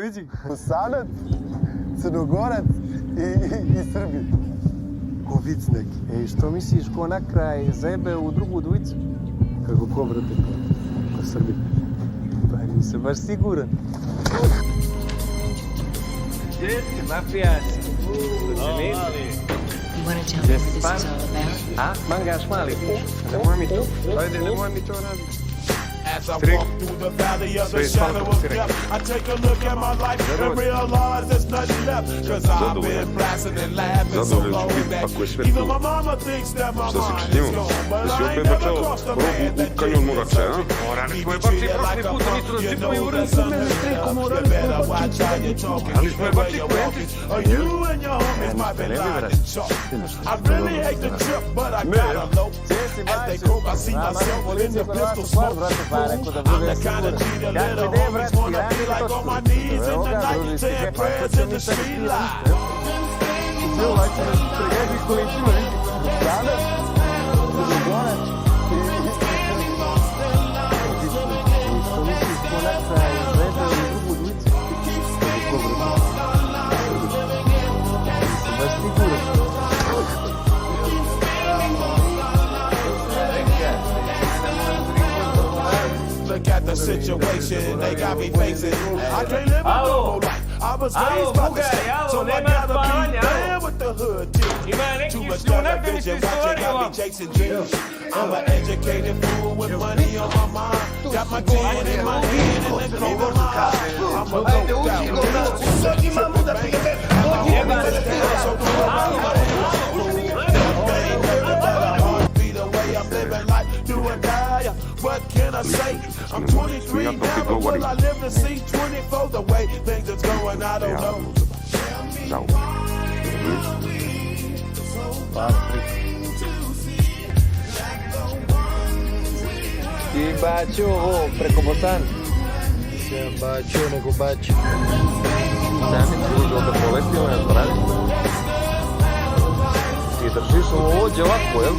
vidi. Bosanac, Crnogorac i Srbin. Ko vic neki. Ej, što misliš, ko na kraj zebe u drugu dvojicu? Kako ko, brate? Ko Srbin. Pa nisam baš siguran. Gdje si, mafijac? You want to tell me what this is all about? A, mangaš mali? Nemoj mi to. Ajde, nemoj mi to raditi. As I walk through the valley of the shadow of death, I take a look at my life and realize there's nothing left. Cause I've been blasting and laughing so long that even my mama thinks that my mind is gone. But I ain't never crossed a man that did this. He be treated like a punk, you know that something's up. You better watch how you're talking, the way you're walking, or you and your homies might be lying and chalk. I really hate the trip, but I gotta low. As they cope, I see myself in the pistol smoke. I'm the kind of G that little homies wanna be like on my knees in the night, saying prayers in the street light. Look at the situation they got me facing. I can't live a normal life. I was raised by the state, so I gotta be down with the hood too. Too much television watching got me chasing dreams. I'm an educated fool with money on my mind. Got my gin in my hand and then cold my eye. I'm a low be the way I'm living life, do or die. What can I say? I'm 23 now, but will I live to see 24? The way things is going, I don't know. Ti bacio ovo preko Bosane. Nisam bacio, nego bacio. Sami drugo da poletio na dvorani. Ti držiš ovo ovdje ovako, jel?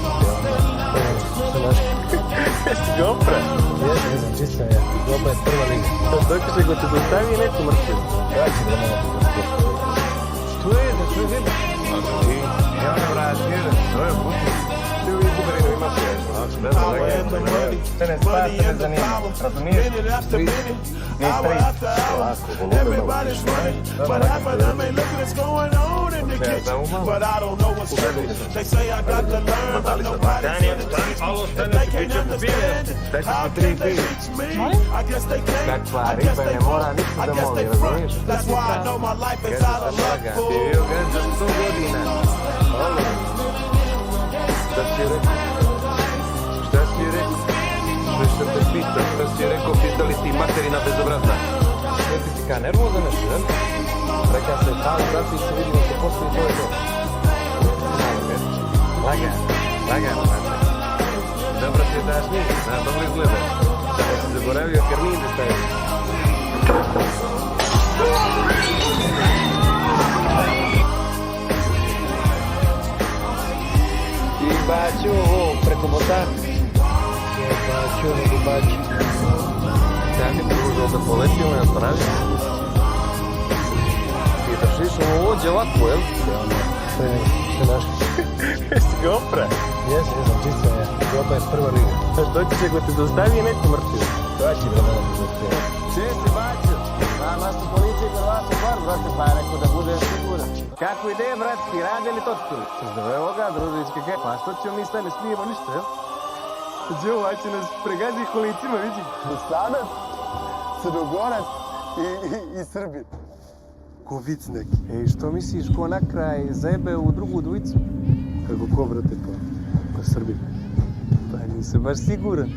Jesi ga opra? Jesam, čisto ja. Doba je prva liga. Dok će go te dostavi i neku mrtvi. Ja ću da malo postoji. Što je, da što je vidim? Evo ne vrati, to je puti. Svi ovi bugarinu ima sve. Ne znam, te ne spati, te ne zanima. Razumiješ? Nije strik. Ovako, Everybody's running, but half of them ain't looking what's going on in the kitchen. But I don't know what's true. They say I got to learn, but nobody's gonna teach me. If they can't understand it, how can they teach me? I guess they can't. I guess they won't. I guess they front. That's why I know my life is out of luck. Ti vidio ga za 100 godina. Šta si rekao? Šta si rekao? Sve što te pitam, šta si rekao, pitali ti materina bezobrazna. Sve ti si kao nervozan nešto, jel? Rekao se, pali, vrati se, vidimo se posle i to je to. Lagan, znači. Dobro ti daš njih, dobro izgledaš. Samo si zaboravio karmine staviti. Ti bacio ovo preko Bosane. Nisam bacio, nego bacio. Sami drugo da poletio na dvorani. Ti držiš ovo ovdje ovako, jel? Sve našli. Jesi ga opra? Jesam, čisto ja. Doba je prva liga. Dok će go te dostavi i neku mrtvi. Ja ću da malo postoji. Čije si bacio? Nas u policiji kod vas u bar, brate, pa je rekao da bude siguran. Kako ideje, bratski, rade li totkuli? Zdravo, evo ga, družičke, kaj? Pa što ćemo mi sad ne smijemo ništa, jel? Gdje ovaj će nas pregazi kolicima, vidi? Bosanac, Crnogorac i Srbin. Ko vic neki. Ej, što misliš, ko na kraj zebe u drugu dvojicu? Kako ko, brate, ko Srbin. Pa nisam baš siguran.